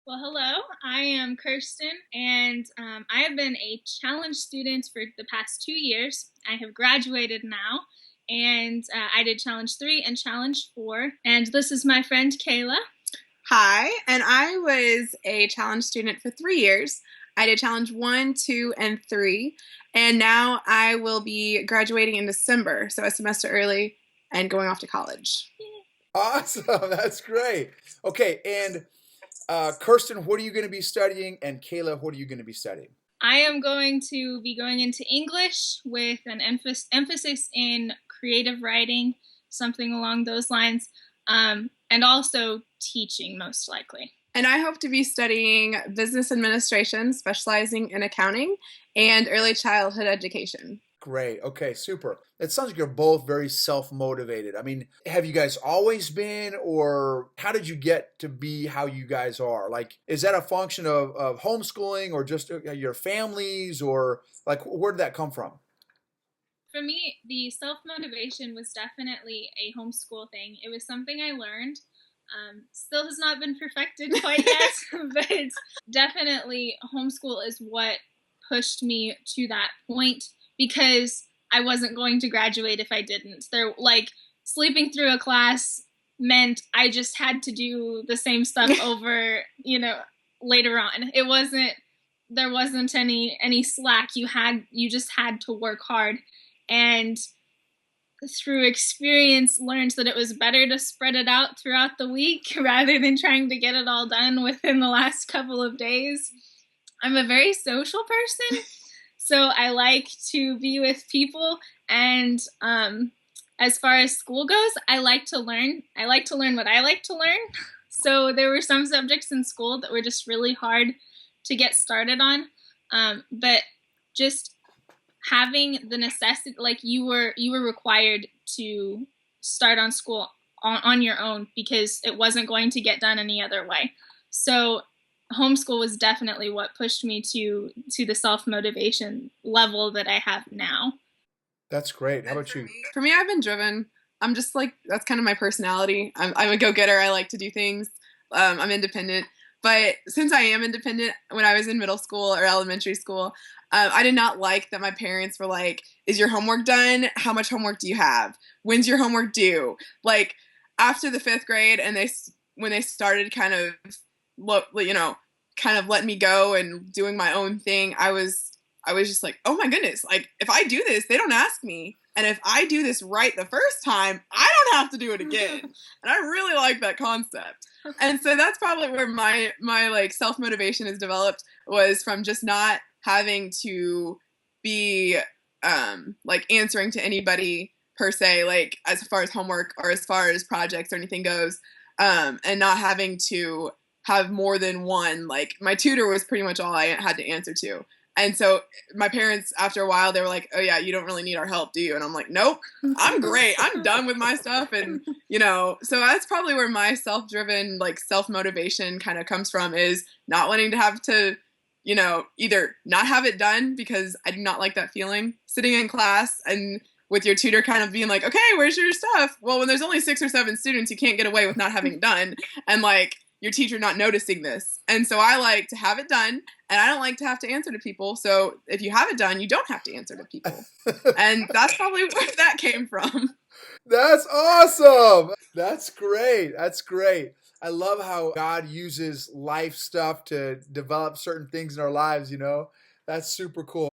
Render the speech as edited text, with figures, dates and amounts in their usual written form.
Well, hello, I am Kirsten, and I have been a challenge student for the past 2 years. I have graduated now, and I did challenge 3 and challenge 4. And this is my friend Kayla. Hi, and I was a challenge student for 3 years. I did challenge one, two, and three, and now I will be graduating in December, so a semester early and going off to college. Awesome. That's great. Okay. And Kirsten, what are you going to be studying? And Kayla, what are you going to be studying? I am going to be going into English with an emphasis in creative writing, something along those lines, and also teaching, most likely. And I hope to be studying business administration, specializing in accounting and early childhood education. Great. Okay. Super. It sounds like you're both very self-motivated. I mean, have you guys always been, or how did you get to be how you guys are? Like, is that a function of homeschooling or just your families, or like, where did that come from? For me, the self motivation was definitely a homeschool thing. It was something I learned. Still has not been perfected quite yet, but definitely homeschool is what pushed me to that point because I wasn't going to graduate if I didn't. There, like, sleeping through a class meant I just had to do the same stuff over, later on. There wasn't any slack. You just had to work hard, and through experience learned that it was better to spread it out throughout the week rather than trying to get it all done within the last couple of days. I'm a very social person, so I like to be with people. And as far as school goes, I like to learn. I like to learn what I like to learn. So there were some subjects in school that were just really hard to get started on. But just having the necessity, like you were required to start on school on your own because it wasn't going to get done any other way. So homeschool was definitely what pushed me to the self-motivation level that I have now. That's great. How about you? For me, I've been driven. I'm just like, that's kind of my personality. I'm a go getter. I like to do things. I'm independent. But since I am independent, when I was in middle school or elementary school, I did not like that my parents were like, "Is your homework done? How much homework do you have? When's your homework due?" Like after the fifth grade, and when they started kind of kind of letting me go and doing my own thing, I was just like, "Oh my goodness! Like if I do this, they don't ask me." And if I do this right the first time, I don't have to do it again. And I really like that concept. And so that's probably where my like self motivation is developed, was from just not having to be like answering to anybody per se, like as far as homework or as far as projects or anything goes, and not having to have more than one. Like my tutor was pretty much all I had to answer to. And so my parents, after a while, they were like, "Oh yeah, you don't really need our help, do you?" And I'm like, "Nope, I'm great. I'm done with my stuff." And so that's probably where my self-driven, like self-motivation kind of comes from, is not wanting to have to, either not have it done because I do not like that feeling sitting in class and with your tutor kind of being like, "Okay, where's your stuff?" Well, when there's only 6 or 7 students, you can't get away with not having it done. And like your teacher not noticing this. And so I like to have it done, and I don't like to have to answer to people. So if you have it done, you don't have to answer to people. And that's probably where that came from. That's awesome. That's great. That's great. I love how God uses life stuff to develop certain things in our lives. That's super cool.